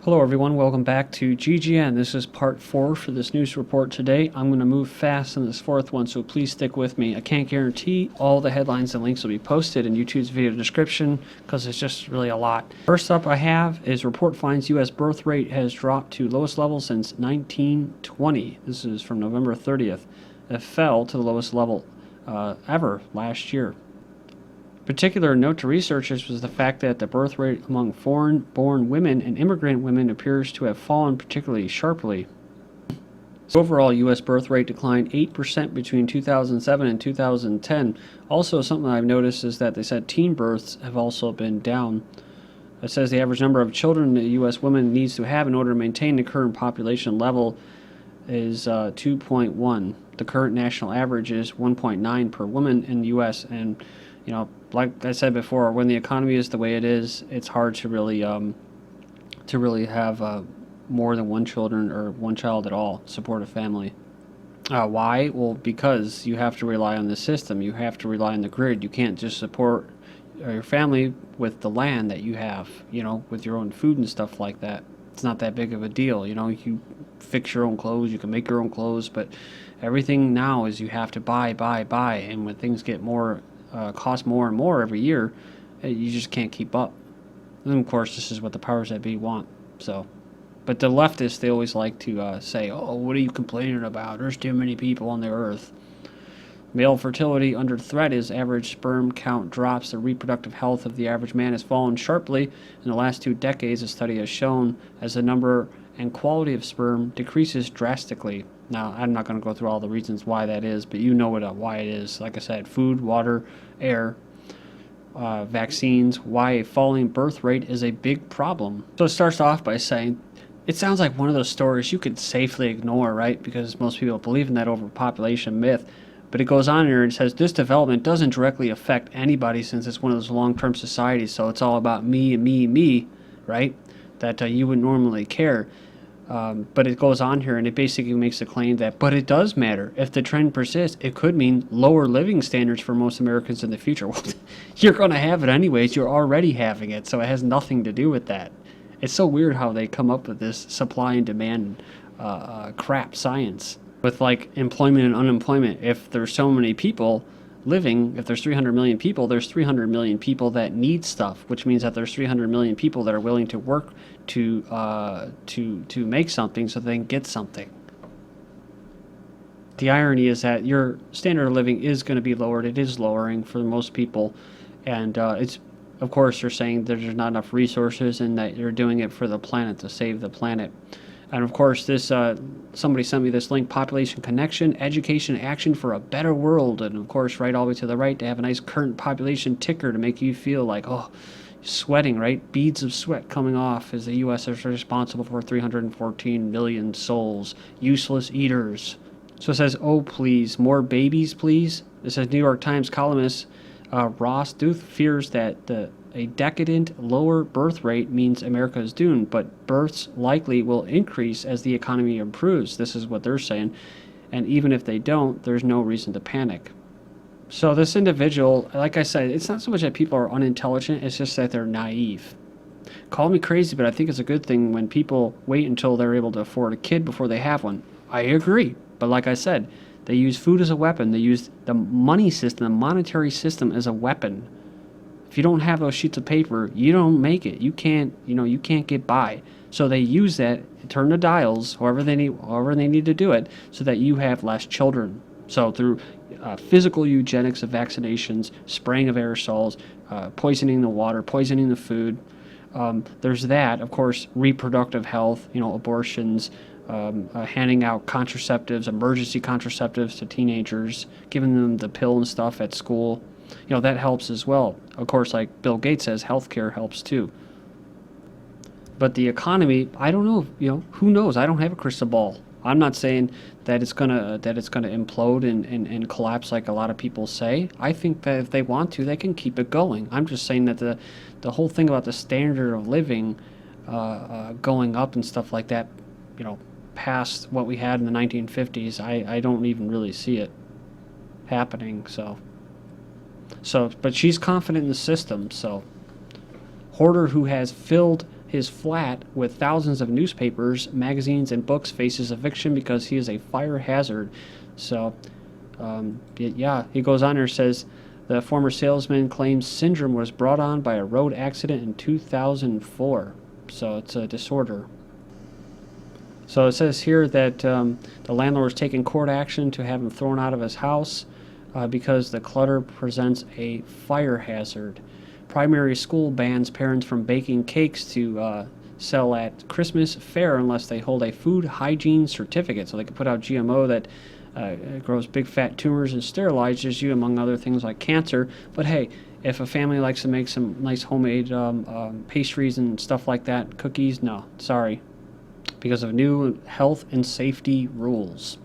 Hello everyone, welcome back to GGN. This is part 4 for this news report today. I'm going to move fast in this fourth one, so please stick with me. I can't guarantee all the headlines and links will be posted in YouTube's video description because it's just really a lot. First up I have is report finds U.S. birth rate has dropped to lowest level since 1920. This is from November 30th. It fell to the lowest level ever last year. Particular note to researchers was the fact that the birth rate among foreign-born women and immigrant women appears to have fallen particularly sharply. So overall, U.S. birth rate declined 8% between 2007 and 2010. Also, something I've noticed is that they said teen births have also been down. It says the average number of children a U.S. woman needs to have in order to maintain the current population level is 2.1. The current national average is 1.9 per woman in the U.S. and you know, like I said before, when the economy is the way it is, it's hard to really have more than one children or one child at all, support a family. Why? Well, because you have to rely on the system. You have to rely on the grid. You can't just support your family with the land that you have, you know, with your own food and stuff like that. It's not that big of a deal, you know. You fix your own clothes, you can make your own clothes, but everything now is you have to buy, and when things get more cost more and more every year, you just can't keep up. And of course, this is what the powers that be want. So, but the leftists, they always like to say, "Oh, what are you complaining about? There's too many people on the earth." Male fertility under threat as average sperm count drops. The reproductive health of the average man has fallen sharply in the last 2 decades. A study has shown as the number and quality of sperm decreases drastically. Now, I'm not going to go through all the reasons why that is, but you know why it is. Like I said, food, water, air, vaccines, why a falling birth rate is a big problem. So it starts off by saying, it sounds like one of those stories you could safely ignore, right? Because most people believe in that overpopulation myth. But it goes on here and says, this development doesn't directly affect anybody since it's one of those long-term societies, so it's all about me and me and me, right? That you would normally care. But it goes on here and it basically makes the claim that, but it does matter. If the trend persists, it could mean lower living standards for most Americans in the future. Well, you're going to have it anyways. You're already having it, so it has nothing to do with that. It's so weird how they come up with this supply and demand crap science with like employment and unemployment. If there's so many people living, if there's 300 million people, there's 300 million people that need stuff, which means that there's 300 million people that are willing to work to make something so they can get something. The irony is that your standard of living is going to be lowered. It is lowering for most people, and it's, of course, they're saying that there's not enough resources and that you're doing it for the planet, to save the planet. And of course, this somebody sent me this link: population connection, education, action for a better world. And of course, right all the way to the right, they have a nice current population ticker to make you feel like, oh, sweating, right? Beads of sweat coming off as the U.S. is responsible for 314 million souls, useless eaters. So it says, oh, please, more babies, please. It says New York Times columnist Ross Duth fears that a decadent lower birth rate means America is doomed, but births likely will increase as the economy improves. This is what they're saying. And even if they don't, there's no reason to panic. So this individual, like I said, it's not so much that people are unintelligent, it's just that they're naive. Call me crazy, but I think it's a good thing when people wait until they're able to afford a kid before they have one. I agree. But like I said, they use food as a weapon. They use the money system, the monetary system as a weapon. If you don't have those sheets of paper, you don't make it. You can't get by. So they use that, turn the dials, however they need to do it, so that you have less children. So through physical eugenics of vaccinations, spraying of aerosols, poisoning the water, poisoning the food. There's that, of course, reproductive health, abortions, handing out contraceptives, emergency contraceptives to teenagers, giving them the pill and stuff at school. That helps as well. Of course, like Bill Gates says, healthcare helps too. But the economy, I don't know, who knows? I don't have a crystal ball. I'm not saying that it's gonna implode and collapse like a lot of people say. I think that if they want to, they can keep it going. I'm just saying that the whole thing about the standard of living going up and stuff like that, past what we had in the 1950s, I don't even really see it happening. So, but she's confident in the system. So, Hoarder, who has filled his flat with thousands of newspapers, magazines, and books faces eviction because he is a fire hazard. So, yeah, he goes on here, says the former salesman claims syndrome was brought on by a road accident in 2004. So it's a disorder. So it says here that the landlord was taking court action to have him thrown out of his house because the clutter presents a fire hazard. Primary school bans parents from baking cakes to sell at Christmas fair unless they hold a food hygiene certificate. So they can put out GMO that grows big fat tumors and sterilizes you, among other things like cancer. But hey, if a family likes to make some nice homemade pastries and stuff like that, cookies, no, sorry, because of new health and safety rules.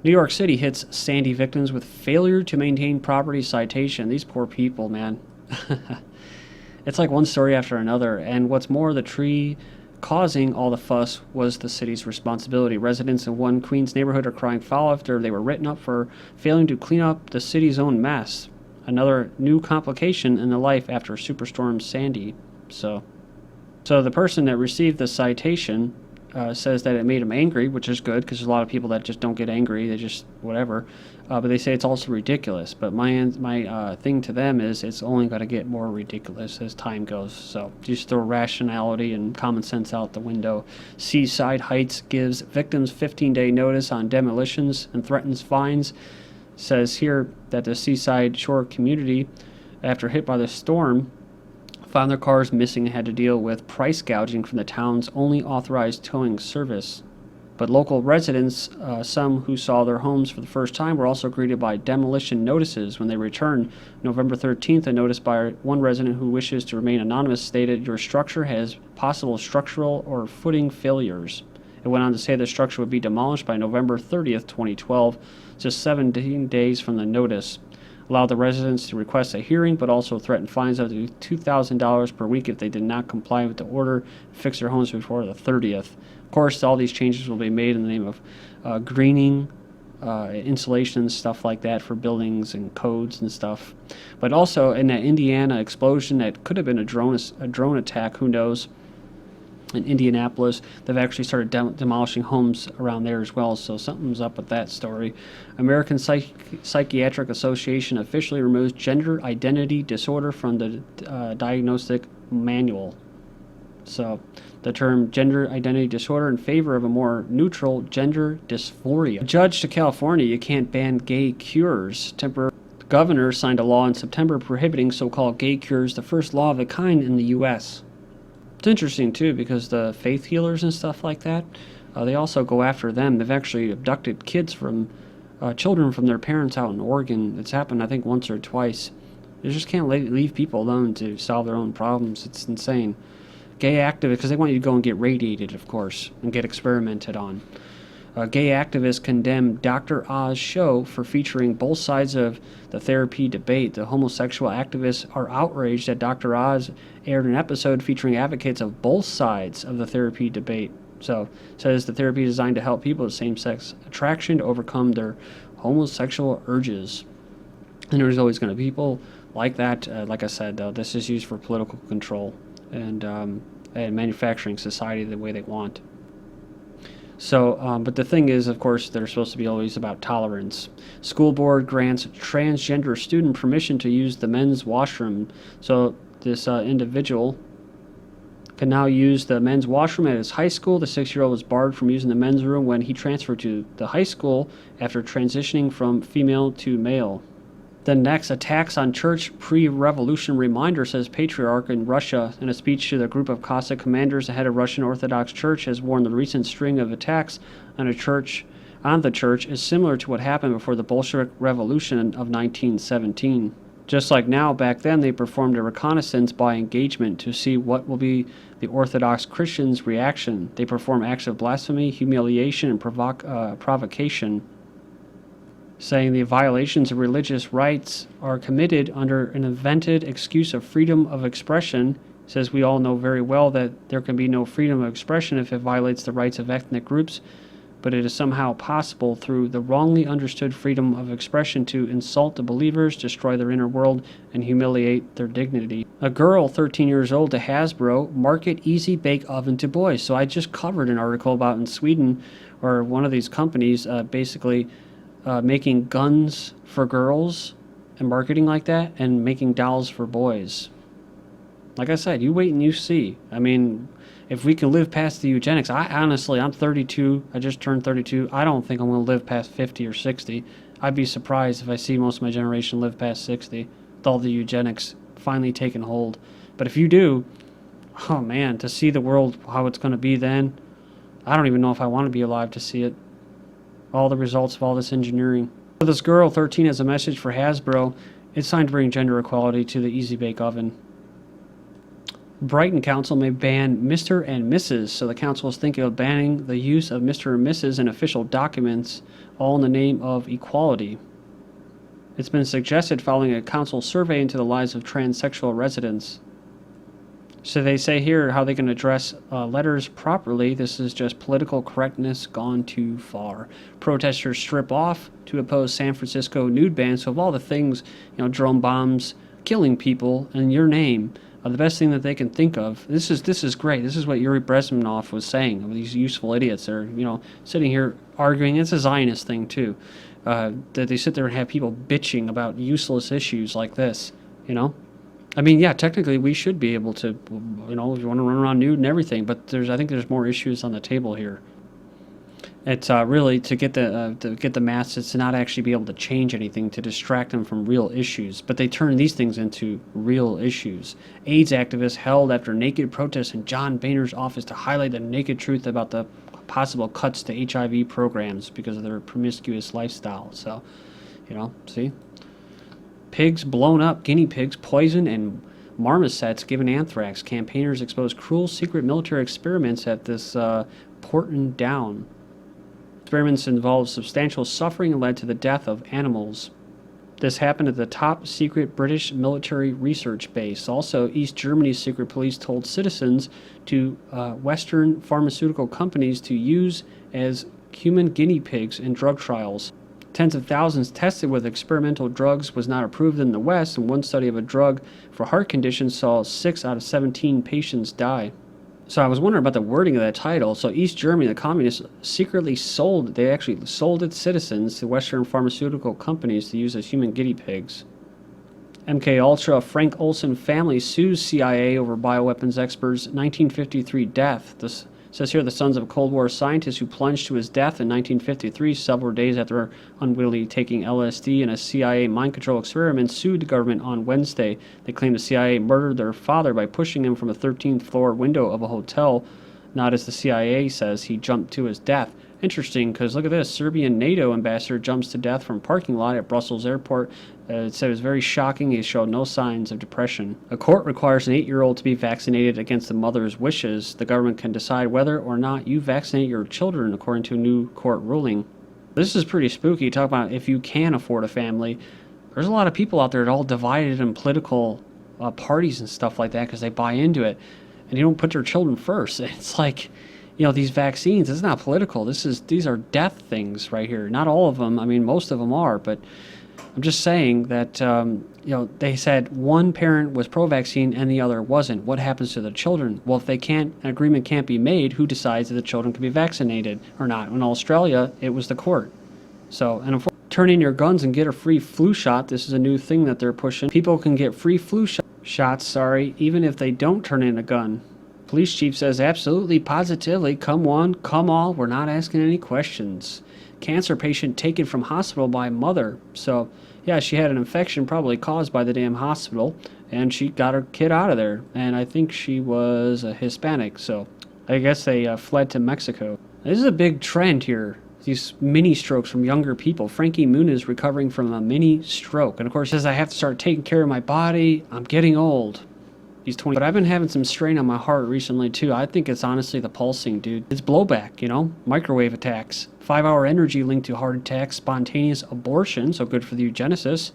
New York City hits Sandy victims with failure to maintain property citation. These poor people, man. It's like one story after another. And what's more, the tree causing all the fuss was the city's responsibility. Residents in one Queens neighborhood are crying foul after they were written up for failing to clean up the city's own mess. Another new complication in the life after Superstorm Sandy. So the person that received the citation says that it made him angry, which is good because there's a lot of people that just don't get angry. They just whatever. But they say it's also ridiculous. But my thing to them is it's only going to get more ridiculous as time goes. So just throw rationality and common sense out the window. Seaside Heights gives victims 15-day notice on demolitions and threatens fines. Says here that the Seaside Shore community, after hit by the storm, found their cars missing and had to deal with price gouging from the town's only authorized towing service. But local residents, some who saw their homes for the first time, were also greeted by demolition notices when they returned. November 13th, a notice by one resident who wishes to remain anonymous stated, "Your structure has possible structural or footing failures." It went on to say the structure would be demolished by November 30th, 2012, just 17 days from the notice. Allowed the residents to request a hearing, but also threatened fines up to $2,000 per week if they did not comply with the order and fix their homes before the 30th. Of course, all these changes will be made in the name of greening, insulation, stuff like that for buildings and codes and stuff. But also in that Indiana explosion that could have been a drone attack, who knows? In Indianapolis, they've actually started demolishing homes around there as well, so something's up with that story. American Psychiatric Association officially removes gender identity disorder from the diagnostic manual. So the term gender identity disorder in favor of a more neutral gender dysphoria. A judge to California, you can't ban gay cures. The governor signed a law in September prohibiting so-called gay cures, the first law of the kind in the U.S. It's interesting, too, because the faith healers and stuff like that, they also go after them. They've actually abducted kids children from their parents out in Oregon. It's happened, I think, once or twice. They just can't leave people alone to solve their own problems. It's insane. Gay activists, because they want you to go and get radiated, of course, and get experimented on. Gay activists condemn Dr. Oz show for featuring both sides of the therapy debate. The homosexual activists are outraged that Dr. Oz aired an episode featuring advocates of both sides of the therapy debate. So, it says the therapy is designed to help people with same-sex attraction to overcome their homosexual urges. And there's always going to be people like that. Like I said, though, this is used for political control and manufacturing society the way they want. So, but the thing is, of course, they're supposed to be always about tolerance. School board grants transgender student permission to use the men's washroom. So this individual can now use the men's washroom at his high school. The 6-year-old was barred from using the men's room when he transferred to the high school after transitioning from female to male. Then next, attacks on church pre-revolution reminder, says Patriarch in Russia. In a speech to the group of Cossack commanders, the head of Russian Orthodox Church has warned the recent string of attacks on the church is similar to what happened before the Bolshevik Revolution of 1917. Just like now, back then they performed a reconnaissance by engagement to see what will be the Orthodox Christians' reaction. They perform acts of blasphemy, humiliation, and provocation, saying the violations of religious rights are committed under an invented excuse of freedom of expression. Says we all know very well that there can be no freedom of expression if it violates the rights of ethnic groups but it is somehow possible through the wrongly understood freedom of expression to insult the believers, destroy their inner world, and humiliate their dignity. A girl, 13 years old, to Hasbro, market easy bake oven to boys. So I just covered an article about in Sweden, or one of these companies basically making guns for girls and marketing like that, and making dolls for boys. Like I said, you wait and you see. I mean, if we can live past the eugenics, I'm 32, I just turned 32. I don't think I'm going to live past 50 or 60. I'd be surprised if I see most of my generation live past 60, with all the eugenics finally taking hold. But if you do, oh man, to see the world, how it's going to be then, I don't even know if I want to be alive to see it. All the results of all this engineering. So this girl, 13, has a message for Hasbro. It's time to bring gender equality to the Easy Bake Oven. Brighton Council may ban Mr. and Mrs., so the council is thinking of banning the use of Mr. and Mrs. in official documents, all in the name of equality. It's been suggested following a council survey into the lives of transsexual residents. So they say here how they can address letters properly. This is just political correctness gone too far. Protesters strip off to oppose San Francisco nude ban. So of all the things, drone bombs, killing people in your name, the best thing that they can think of. This is great. This is what Yuri Brezhnev was saying. These useful idiots that are sitting here arguing. It's a Zionist thing too. That they sit there and have people bitching about useless issues like this. I mean, yeah, technically we should be able to, if you want to run around nude and everything. But I think there's more issues on the table here. It's really to get the masses to not actually be able to change anything, to distract them from real issues. But they turn these things into real issues. AIDS activists held after naked protests in John Boehner's office to highlight the naked truth about the possible cuts to HIV programs because of their promiscuous lifestyle. So, see? Pigs blown up, guinea pigs poisoned, and marmosets given anthrax. Campaigners expose cruel secret military experiments at this Porton Down. Experiments involved substantial suffering and led to the death of animals. This happened at the top secret British military research base. Also, East Germany's secret police told citizens to Western pharmaceutical companies to use as human guinea pigs in drug trials. Tens of thousands tested with experimental drugs was not approved in the West, and one study of a drug for heart conditions saw 6 out of 17 patients die. So I was wondering about the wording of that title. So East Germany, the communists, secretly sold its citizens to Western pharmaceutical companies to use as human guinea pigs. MK Ultra Frank Olson family sues CIA over bioweapons expert's 1953 death. This says here the sons of a Cold War scientist who plunged to his death in 1953, several days after unwittingly taking LSD in a CIA mind control experiment, sued the government on Wednesday. They claimed the CIA murdered their father by pushing him from a 13th floor window of a hotel. Not as the CIA says, he jumped to his death. Interesting, because look at this. Serbian NATO ambassador jumps to death from parking lot at Brussels airport. It said it was very shocking. He showed no signs of depression. A court requires an 8-year-old to be vaccinated against the mother's wishes. The government can decide whether or not you vaccinate your children, according to a new court ruling. This is pretty spooky. Talk about if you can afford a family. There's a lot of people out there that are all divided in political parties and stuff like that because they buy into it. And you don't put your children first. It's like, these vaccines, it's not political. These are death things right here. Not all of them. I mean, most of them are, but I'm just saying that, they said one parent was pro-vaccine and the other wasn't. What happens to the children? Well, if an agreement can't be made, who decides that the children can be vaccinated or not? In Australia, it was the court. So, and turn in your guns and get a free flu shot. This is a new thing that they're pushing. People can get free flu shots, even if they don't turn in a gun. Police chief says absolutely, positively, come one, come all, we're not asking any questions. Cancer patient taken from hospital by mother. So, yeah, she had an infection probably caused by the damn hospital, and she got her kid out of there. And I think she was a Hispanic, so I guess they fled to Mexico. This is a big trend here. These mini strokes from younger people. Frankie Muniz recovering from a mini stroke. And of course, says I have to start taking care of my body. I'm getting old. He's 20. But I've been having some strain on my heart recently, too. I think it's honestly the pulsing, dude. It's blowback, microwave attacks. 5-hour energy linked to heart attacks, spontaneous abortion, so good for the eugenicists.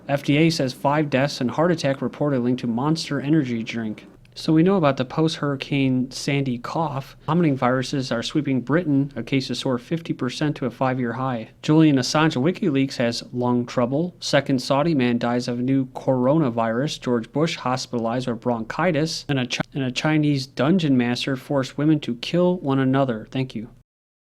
FDA says 5 deaths and heart attack reported linked to Monster energy drink. So we know about the post-Hurricane Sandy cough. Vomiting viruses are sweeping Britain. A cases soar 50% to a 5-year high. Julian Assange of WikiLeaks has lung trouble. Second Saudi man dies of new coronavirus. George Bush hospitalized with bronchitis. And a Chinese dungeon master forced women to kill one another. Thank you.